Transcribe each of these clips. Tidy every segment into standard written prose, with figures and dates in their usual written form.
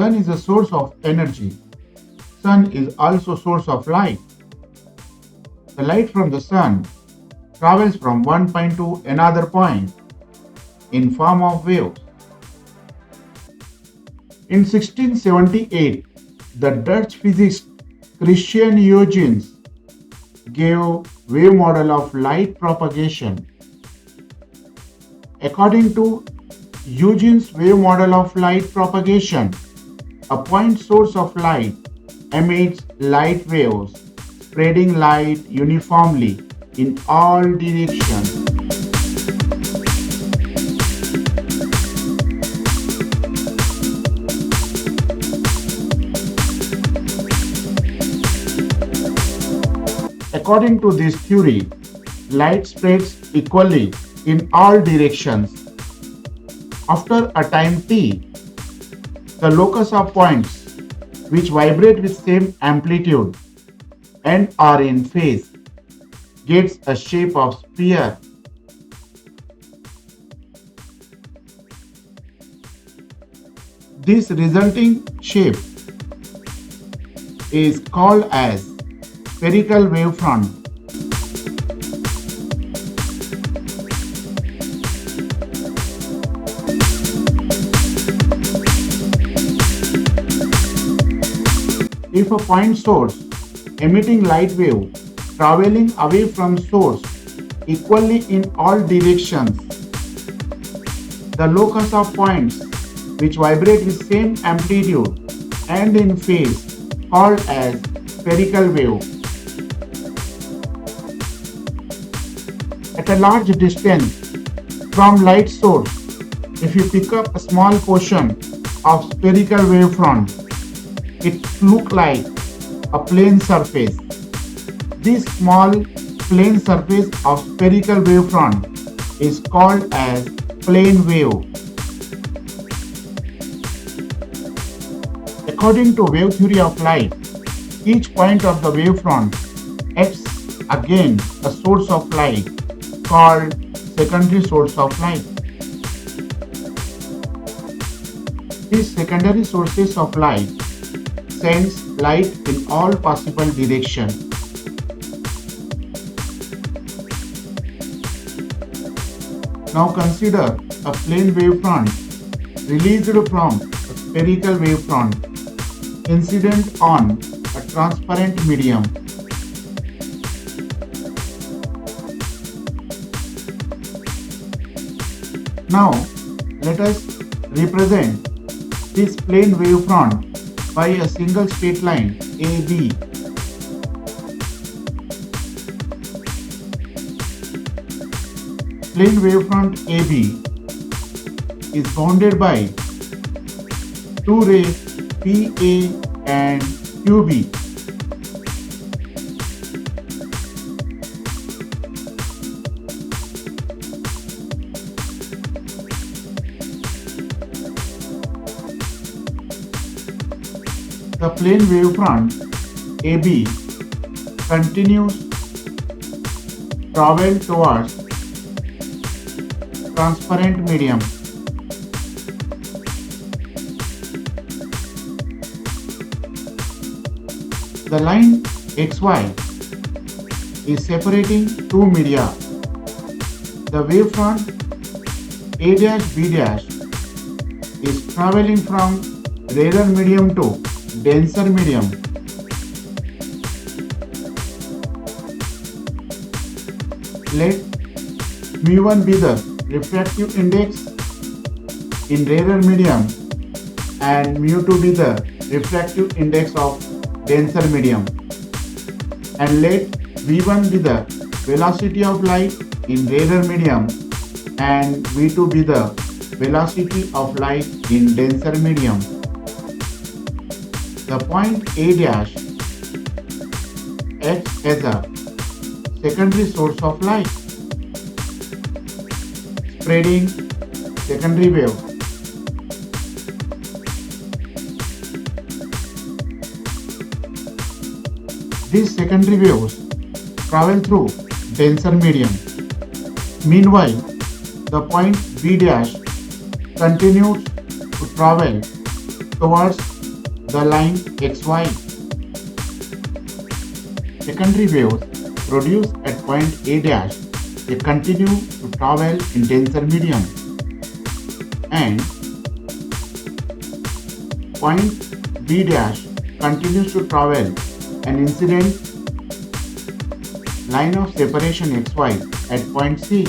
Sun is a source of energy. Sun is also source of light. The light from the sun travels from one point to another point in form of waves. In 1678, the Dutch physicist Christian Huygens gave wave model of light propagation. According to Huygens' wave model of light propagation, a point source of light emits light waves, spreading light uniformly in all directions. According to this theory, light spreads equally in all directions. After a time t, the locus of points which vibrate with same amplitude and are in phase gets a shape of sphere. This resulting shape is called as spherical wavefront. If a point source emitting light wave traveling away from source equally in all directions, the locus of points which vibrate with same amplitude and in phase called as spherical wave. At a large distance from light source, if you pick up a small portion of spherical wavefront, it looks like a plane surface. This small plane surface of spherical wavefront is called as plane wave. According to wave theory of light, each point of the wavefront acts again a source of light called secondary source of light. These secondary sources of light sends light in all possible directions. Now consider a plane wavefront released from a spherical wavefront incident on a transparent medium. Now let us represent this plane wavefront by a single straight line AB. Plane wavefront AB is bounded by two rays PA and QB. The plane wavefront AB continues travel towards transparent medium. The line XY is separating two media. The wavefront A'(B' is traveling from rarer medium to denser medium. Let mu1 be the refractive index in rarer medium and mu2 be the refractive index of denser medium, and let v1 be the velocity of light in rarer medium and v2 be the velocity of light in denser medium. The point A' acts as a secondary source of light, spreading secondary wave. These secondary waves travel through denser medium. Meanwhile, the point B' continues to travel towards the line xy. Secondary waves produced at point A dash, they continue to travel in denser medium, and point B dash continues to travel an incident line of separation xy at point C.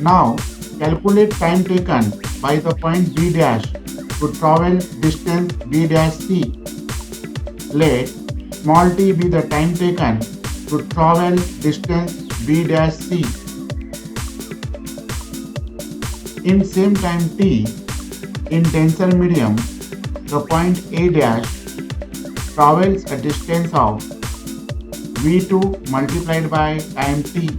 Now calculate time taken by the point B dash to travel distance B dash C. Let small t be the time taken to travel distance B dash C. In same time t, in denser medium, the point A dash travels a distance of V2 multiplied by time t.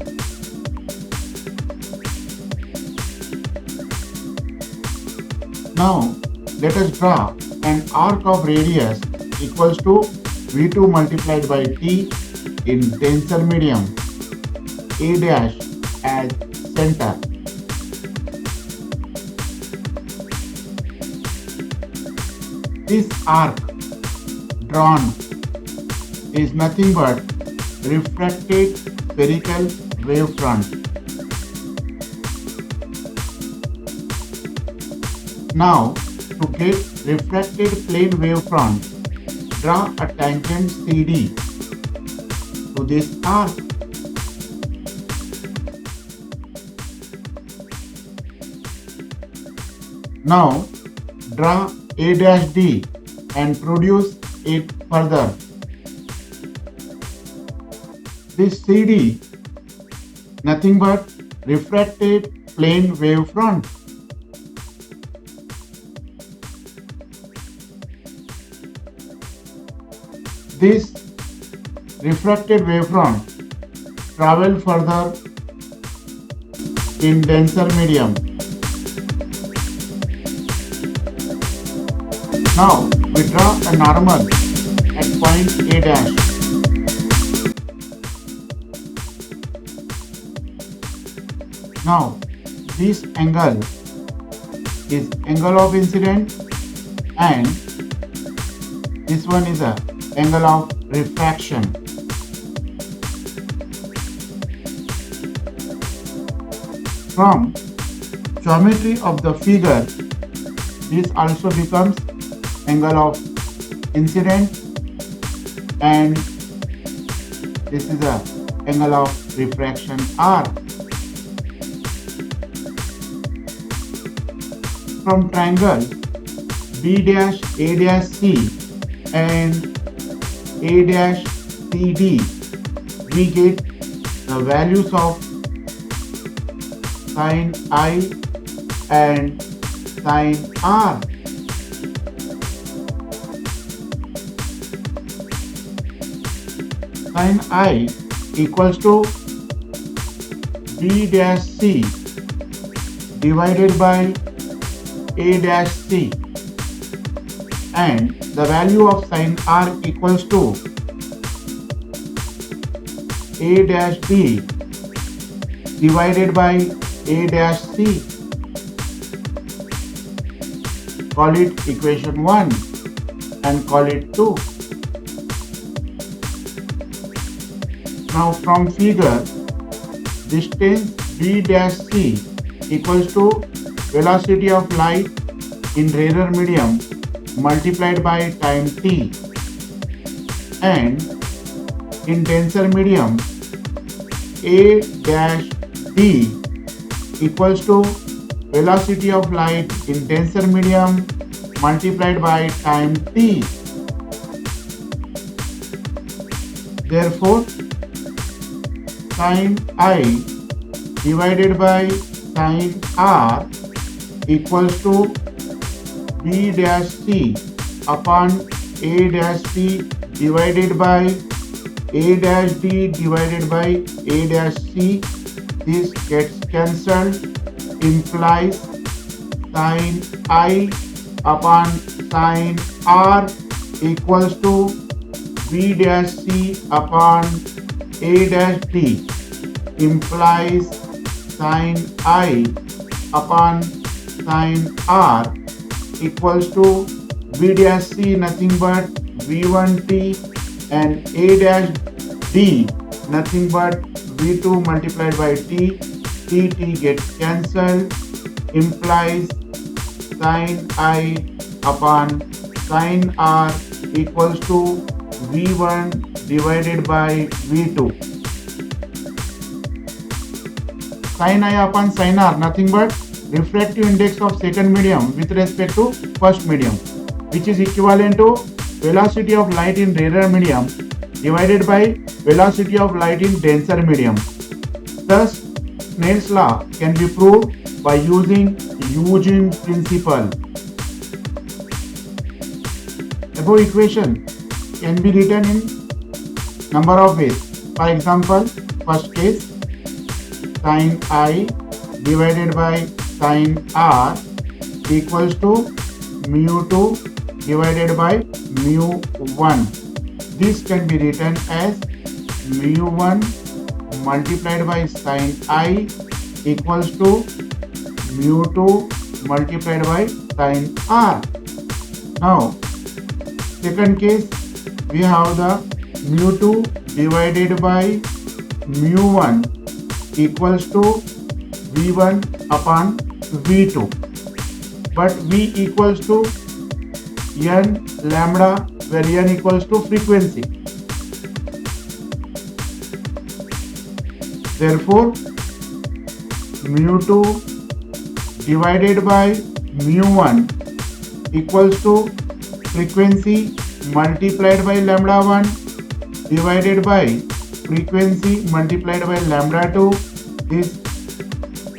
Now let us draw an arc of radius equals to V2 multiplied by t in denser medium, A dash as center. This arc drawn is nothing but refracted spherical wavefront. Now, to get refracted plane wavefront, draw a tangent CD to this arc. Now, draw A dash D and produce it further. This CD, nothing but refracted plane wavefront. This refracted wavefront travel further in denser medium. Now we draw a normal at point A dash. Now this angle is angle of incident and this one is a angle of refraction. From geometry of the figure, this also becomes angle of incident and this is a angle of refraction R. From triangle B dash A dash C and A dash CD, we get the values of sin I and sin R. Sin I equals to B dash C divided by A dash C, and the value of sin R equals to A dash B divided by A dash C. Call it equation 1 and call it 2. Now from figure, distance B dash C equals to velocity of light in rarer medium multiplied by time t, and in denser medium A dash D equals to velocity of light in denser medium multiplied by time t. Therefore, sin I divided by sin R equals to B dash C upon A dash C divided by A dash D divided by A dash C. This gets cancelled, implies sin I upon sin R equals to B dash C upon A dash D, implies sin I upon sin R equals to V dash C nothing but V1T and A dash D nothing but V2 multiplied by T. T gets cancelled, implies sin I upon sin R equals to V1 divided by V2. Sin I upon sin R nothing but refractive index of second medium with respect to first medium, which is equivalent to velocity of light in rarer medium divided by velocity of light in denser medium. Thus, Snell's law can be proved by using Huygens Principle. Above equation can be written in number of ways. For example, first case, sin I divided by sin R equals to mu2 divided by mu1. This can be written as mu1 multiplied by sin I equals to mu2 multiplied by sin R. Now, second case, we have the mu2 divided by mu1 equals to V1 upon V2, but V equals to n lambda, where n equals to frequency. Therefore, mu2 divided by mu1 equals to frequency multiplied by lambda 1 divided by frequency multiplied by lambda 2. This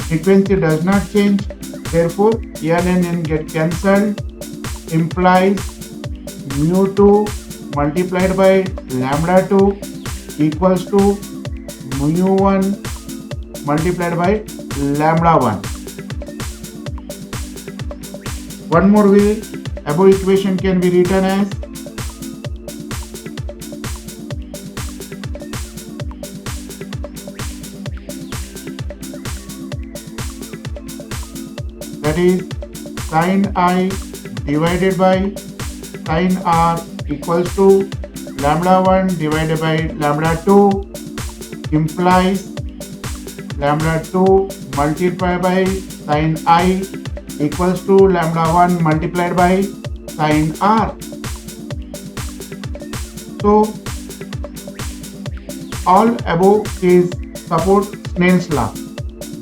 frequency does not change, therefore n and n get cancelled, implies mu2 multiplied by lambda 2 equals to mu1 multiplied by lambda 1. One more way, above equation can be written as that is sin I divided by sin R equals to lambda 1 divided by lambda 2 implies lambda 2 multiplied by sin I equals to lambda 1 multiplied by sin R. So, all above is support Snell's law.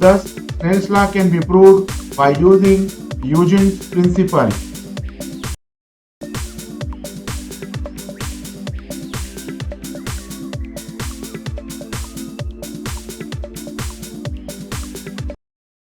Thus, Snell's law can be proved by using Huygens principle.